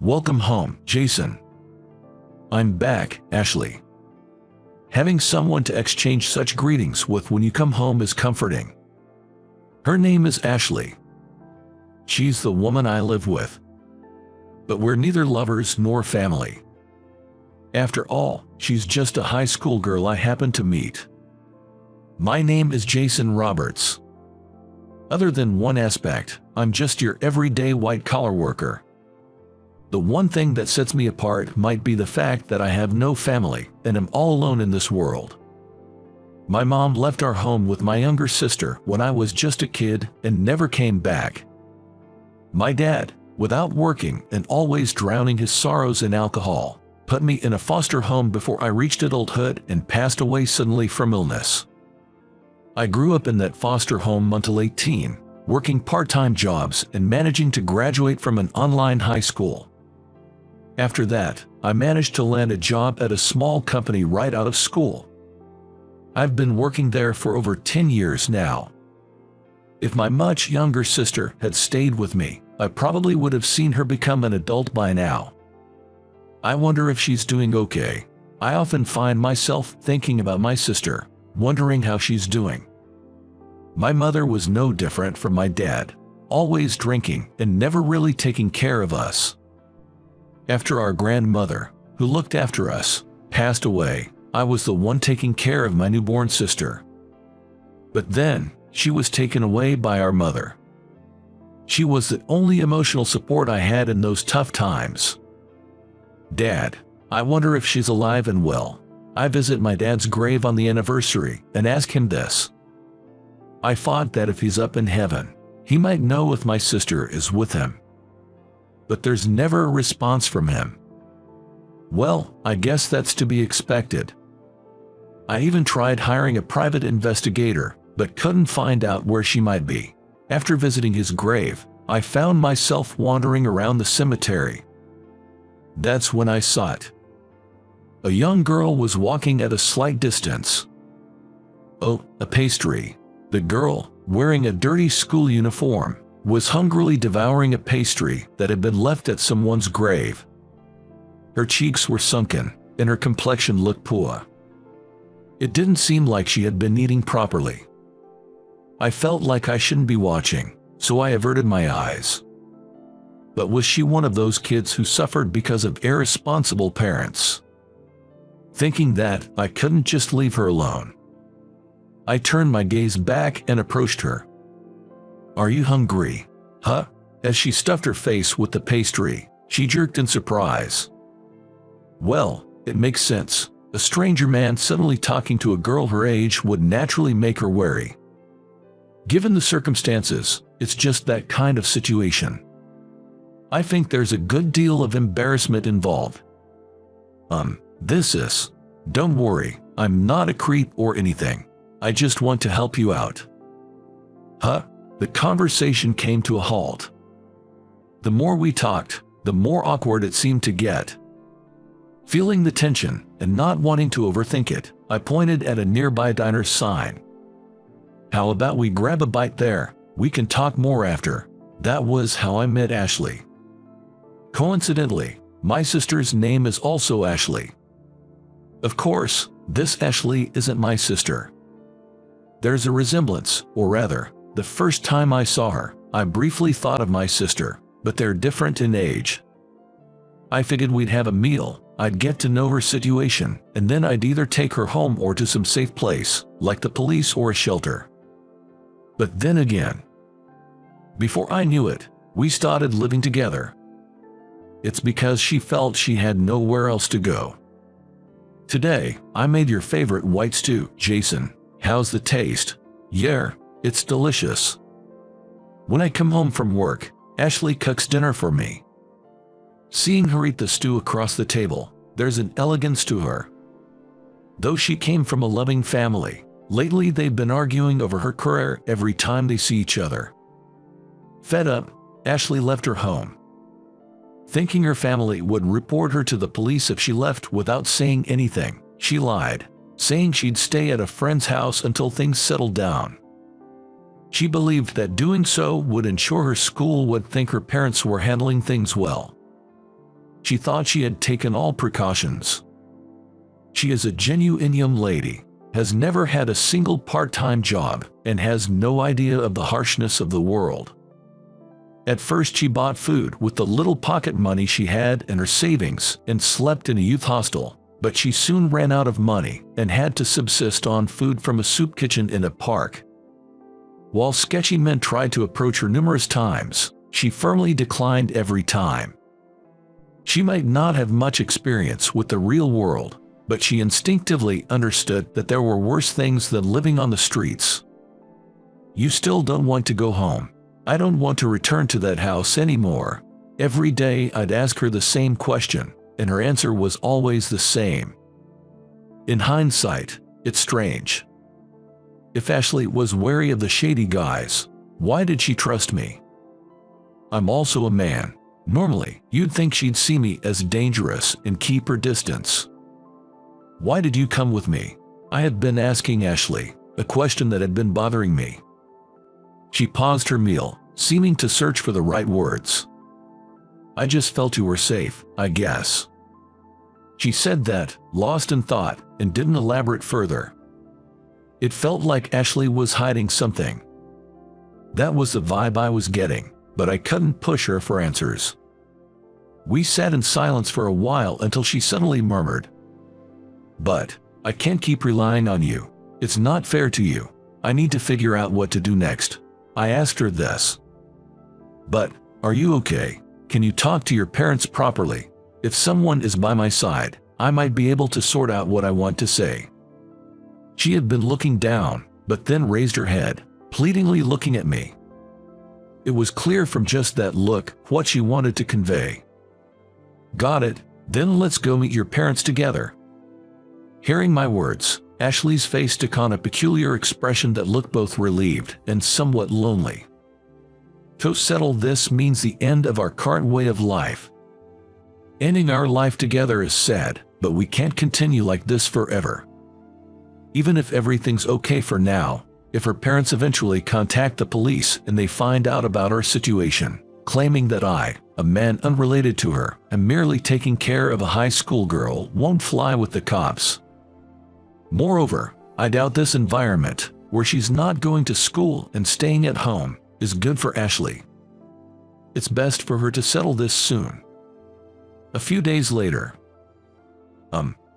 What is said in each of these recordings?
Welcome home, Jason. I'm back, Ashley. Having someone to exchange such greetings with when you come home is comforting. Her name is Ashley. She's the woman I live with. But we're neither lovers nor family. After all, she's just a high school girl I happened to meet. My name is Jason Roberts. Other than one aspect, I'm just your everyday white-collar worker. The one thing that sets me apart might be the fact that I have no family and am all alone in this world. My mom left our home with my younger sister when I was just a kid and never came back. My dad, without working and always drowning his sorrows in alcohol, put me in a foster home before I reached adulthood and passed away suddenly from illness. I grew up in that foster home until 18, working part-time jobs and managing to graduate from an online high school. After that, I managed to land a job at a small company right out of school. I've been working there for over 10 years now. If my much younger sister had stayed with me, I probably would have seen her become an adult by now. I wonder if she's doing okay. I often find myself thinking about my sister, wondering how she's doing. My mother was no different from my dad, always drinking and never really taking care of us. After our grandmother, who looked after us, passed away, I was the one taking care of my newborn sister. But then, she was taken away by our mother. She was the only emotional support I had in those tough times. Dad, I wonder if she's alive and well. I visit my dad's grave on the anniversary and ask him this. I thought that if he's up in heaven, he might know if my sister is with him. But there's never a response from him. Well, I guess that's to be expected. I even tried hiring a private investigator, but couldn't find out where she might be. After visiting his grave, I found myself wandering around the cemetery. That's when I saw it. A young girl was walking at a slight distance. Oh, a pastry. The girl, wearing a dirty school uniform, was hungrily devouring a pastry that had been left at someone's grave. Her cheeks were sunken, and her complexion looked poor. It didn't seem like she had been eating properly. I felt like I shouldn't be watching, so I averted my eyes. But was she one of those kids who suffered because of irresponsible parents? Thinking that, I couldn't just leave her alone. I turned my gaze back and approached her. Are you hungry? Huh? As she stuffed her face with the pastry, she jerked in surprise. Well, it makes sense. A stranger man suddenly talking to a girl her age would naturally make her wary. Given the circumstances, it's just that kind of situation. I think there's a good deal of embarrassment involved. Don't worry, I'm not a creep or anything. I just want to help you out. Huh? The conversation came to a halt. The more we talked, the more awkward it seemed to get. Feeling the tension and not wanting to overthink it, I pointed at a nearby diner's sign. How about we grab a bite there? We can talk more after. That was how I met Ashley. Coincidentally, my sister's name is also Ashley. Of course, this Ashley isn't my sister. There's a resemblance, or rather, the first time I saw her, I briefly thought of my sister, but they're different in age. I figured we'd have a meal, I'd get to know her situation, and then I'd either take her home or to some safe place, like the police or a shelter. But then again, before I knew it, we started living together. It's because she felt she had nowhere else to go. Today, I made your favorite white stew, Jason. How's the taste? Yeah, it's delicious. When I come home from work, Ashley cooks dinner for me. Seeing her eat the stew across the table, there's an elegance to her. Though she came from a loving family, lately they've been arguing over her career every time they see each other. Fed up, Ashley left her home. Thinking her family would report her to the police if she left without saying anything, she lied, saying she'd stay at a friend's house until things settled down. She believed that doing so would ensure her school would think her parents were handling things well. She thought she had taken all precautions. She is a genuine young lady, has never had a single part-time job, and has no idea of the harshness of the world. At first she bought food with the little pocket money she had and her savings and slept in a youth hostel, but she soon ran out of money and had to subsist on food from a soup kitchen in a park. While sketchy men tried to approach her numerous times, she firmly declined every time. She might not have much experience with the real world, but she instinctively understood that there were worse things than living on the streets. "You still don't want to go home?" "I don't want to return to that house anymore." Every day I'd ask her the same question, and her answer was always the same. In hindsight, it's strange. If Ashley was wary of the shady guys, why did she trust me? I'm also a man. Normally, you'd think she'd see me as dangerous and keep her distance. "Why did you come with me?" I had been asking Ashley, a question that had been bothering me. She paused her meal, seeming to search for the right words. "I just felt you were safe, I guess." She said that, lost in thought, and didn't elaborate further. It felt like Ashley was hiding something. That was the vibe I was getting, but I couldn't push her for answers. We sat in silence for a while until she suddenly murmured, "But I can't keep relying on you. It's not fair to you. I need to figure out what to do next." I asked her this. "But, are you okay? Can you talk to your parents properly? If someone is by my side, I might be able to sort out what I want to say." She had been looking down, but then raised her head, pleadingly looking at me. It was clear from just that look what she wanted to convey. "Got it, then let's go meet your parents together." Hearing my words, Ashley's face took on a peculiar expression that looked both relieved and somewhat lonely. "To settle this means the end of our current way of life. Ending our life together is sad, but we can't continue like this forever. Even if everything's okay for now, if her parents eventually contact the police and they find out about our situation, claiming that I, a man unrelated to her, am merely taking care of a high school girl, won't fly with the cops. Moreover, I doubt this environment, where she's not going to school and staying at home, is good for Ashley. It's best for her to settle this soon." A few days later.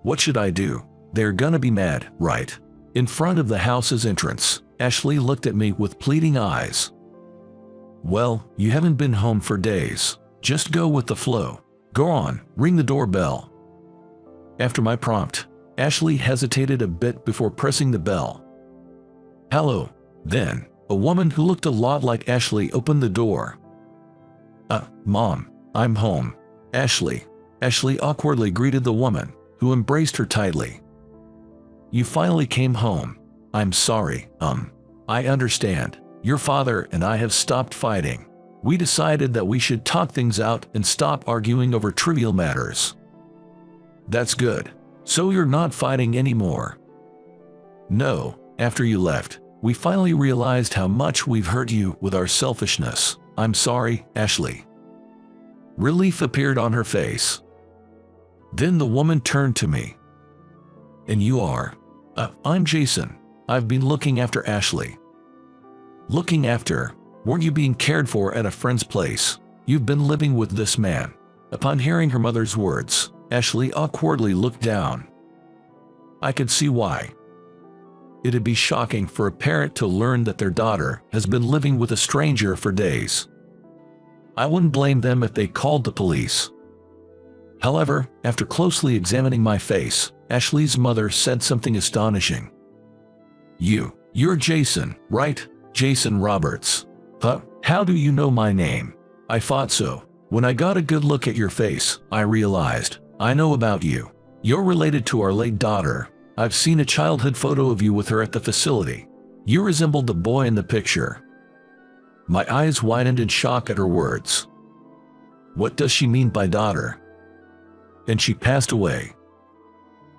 What should I do? They're gonna be mad, right? In front of the house's entrance, Ashley looked at me with pleading eyes. "Well, you haven't been home for days. Just go with the flow. Go on, ring the doorbell." After my prompt, Ashley hesitated a bit before pressing the bell. "Hello." Then, a woman who looked a lot like Ashley opened the door. Mom, I'm home." "Ashley." Ashley awkwardly greeted the woman, who embraced her tightly. "You finally came home. I'm sorry. I understand. Your father and I have stopped fighting. We decided that we should talk things out and stop arguing over trivial matters." "That's good. So you're not fighting anymore?" "No, after you left, we finally realized how much we've hurt you with our selfishness. I'm sorry, Ashley." Relief appeared on her face. Then the woman turned to me. "And you are?" I'm Jason. I've been looking after Ashley." "Looking after? Weren't you being cared for at a friend's place? You've been living with this man." Upon hearing her mother's words, Ashley awkwardly looked down. I could see why. It'd be shocking for a parent to learn that their daughter has been living with a stranger for days. I wouldn't blame them if they called the police. However, after closely examining my face, Ashley's mother said something astonishing. You're Jason, right? Jason Roberts." How do you know my name?" "I thought so. When I got a good look at your face, I realized. I know about you. You're related to our late daughter. I've seen a childhood photo of you with her at the facility. You resembled the boy in the picture." My eyes widened in shock at her words. What does she mean by daughter? And she passed away.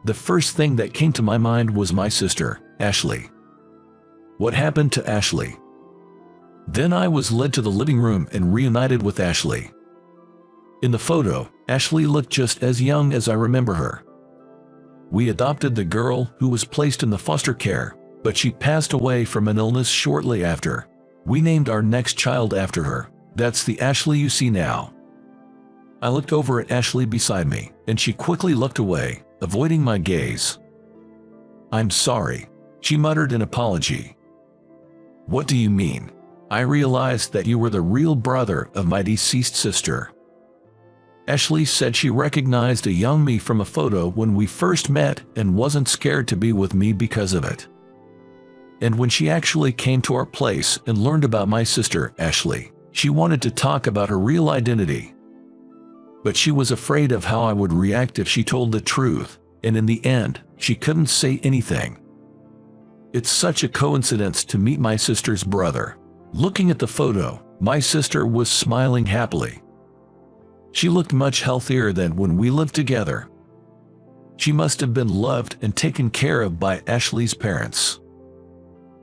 The first thing that came to my mind was my sister, Ashley. What happened to Ashley? Then I was led to the living room and reunited with Ashley. In the photo, Ashley looked just as young as I remember her. We adopted the girl who was placed in the foster care, but she passed away from an illness shortly after. We named our next child after her. That's the Ashley you see now. I looked over at Ashley beside me, and she quickly looked away, avoiding my gaze. "I'm sorry," she muttered in apology. "What do you mean? I realized that you were the real brother of my deceased sister." Ashley said she recognized a young me from a photo when we first met and wasn't scared to be with me because of it. And when she actually came to our place and learned about my sister, Ashley, she wanted to talk about her real identity. But she was afraid of how I would react if she told the truth, and in the end, she couldn't say anything. It's such a coincidence to meet my sister's brother. Looking at the photo, my sister was smiling happily. She looked much healthier than when we lived together. She must have been loved and taken care of by Ashley's parents.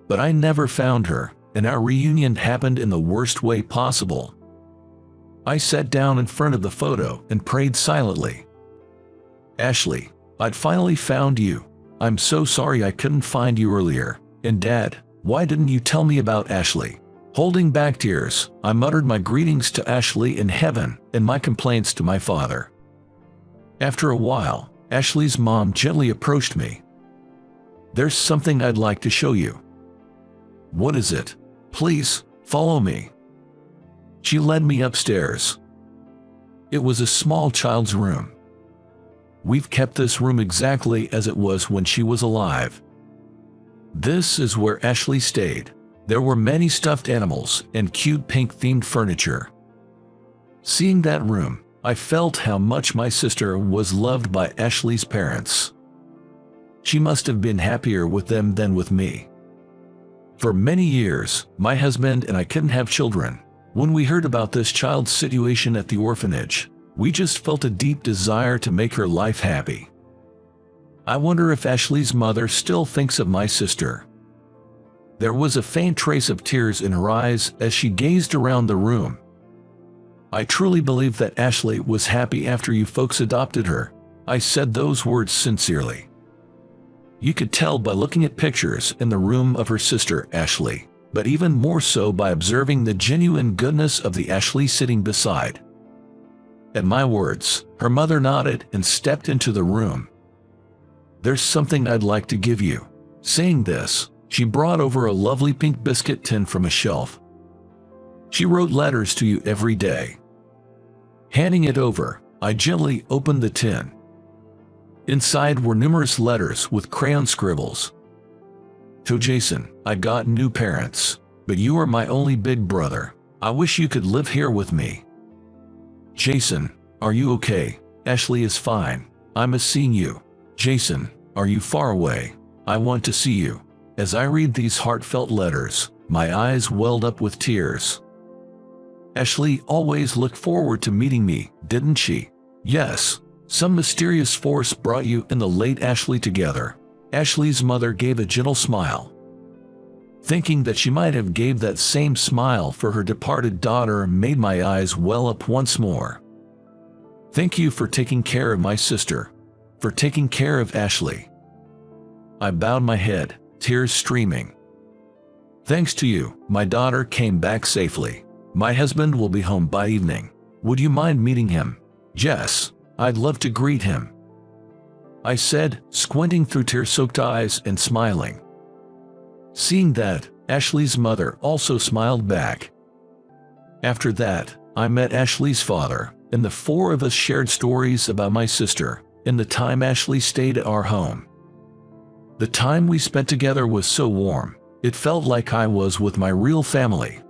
But I never found her, and our reunion happened in the worst way possible. I sat down in front of the photo and prayed silently. "Ashley, I'd finally found you. I'm so sorry I couldn't find you earlier. And Dad, why didn't you tell me about Ashley?" Holding back tears, I muttered my greetings to Ashley in heaven and my complaints to my father. After a while, Ashley's mom gently approached me. "There's something I'd like to show you." "What is it? Please, follow me." She led me upstairs. It was a small child's room. We've kept this room exactly as it was when she was alive. This is where Ashley stayed. There were many stuffed animals and cute pink-themed furniture. Seeing that room, I felt how much my sister was loved by Ashley's parents. She must have been happier with them than with me. For many years, my husband and I couldn't have children. When we heard about this child's situation at the orphanage, we just felt a deep desire to make her life happy. I wonder if Ashley's mother still thinks of my sister. There was a faint trace of tears in her eyes as she gazed around the room. "I truly believe that Ashley was happy after you folks adopted her." I said those words sincerely. You could tell by looking at pictures in the room of her sister, Ashley, but even more so by observing the genuine goodness of the Ashley sitting beside. At my words, her mother nodded and stepped into the room. "There's something I'd like to give you." Saying this, she brought over a lovely pink biscuit tin from a shelf. "She wrote letters to you every day." Handing it over, I gently opened the tin. Inside were numerous letters with crayon scribbles. "To Jason, I got new parents, but you are my only big brother. I wish you could live here with me. Jason, are you okay? Ashley is fine. I miss seeing you. Jason, are you far away? I want to see you." As I read these heartfelt letters, my eyes welled up with tears. Ashley always looked forward to meeting me, didn't she? Yes. Some mysterious force brought you and the late Ashley together. Ashley's mother gave a gentle smile. Thinking that she might have gave that same smile for her departed daughter made my eyes well up once more. "Thank you for taking care of my sister, for taking care of Ashley." I bowed my head, tears streaming. "Thanks to you, my daughter came back safely. My husband will be home by evening. Would you mind meeting him?" "Yes, I'd love to greet him," I said, squinting through tear-soaked eyes and smiling. Seeing that, Ashley's mother also smiled back. After that, I met Ashley's father, and the four of us shared stories about my sister and the time Ashley stayed at our home. The time we spent together was so warm, it felt like I was with my real family.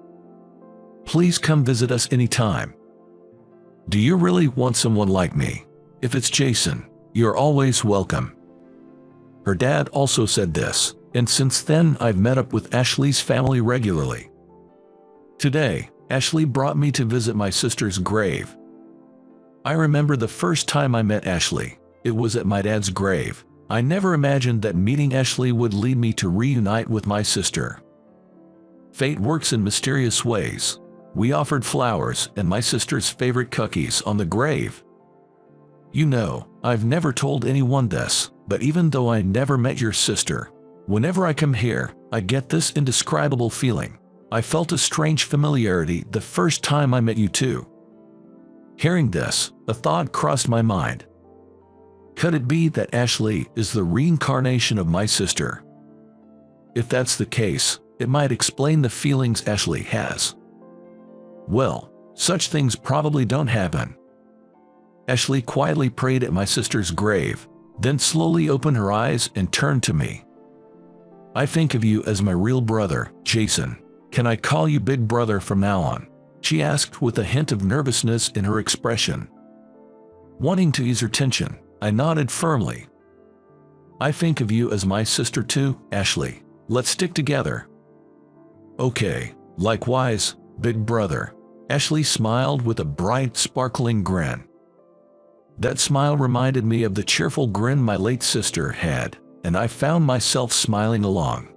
Please come visit us anytime. Do you really want someone like me? If it's Jason, you're always welcome. Her dad also said this, and since then I've met up with Ashley's family regularly. Today, Ashley brought me to visit my sister's grave. I remember the first time I met Ashley. It was at my dad's grave. I never imagined that meeting Ashley would lead me to reunite with my sister. Fate works in mysterious ways. We offered flowers and my sister's favorite cookies on the grave. You know, I've never told anyone this, but even though I never met your sister, whenever I come here, I get this indescribable feeling. I felt a strange familiarity the first time I met you too. Hearing this, a thought crossed my mind. Could it be that Ashley is the reincarnation of my sister? If that's the case, it might explain the feelings Ashley has. Well, such things probably don't happen. Ashley quietly prayed at my sister's grave, then slowly opened her eyes and turned to me. I think of you as my real brother, Jason. Can I call you Big Brother from now on? She asked with a hint of nervousness in her expression. Wanting to ease her tension, I nodded firmly. I think of you as my sister too, Ashley. Let's stick together. Okay, likewise, Big Brother. Ashley smiled with a bright, sparkling grin. That smile reminded me of the cheerful grin my late sister had, and I found myself smiling along.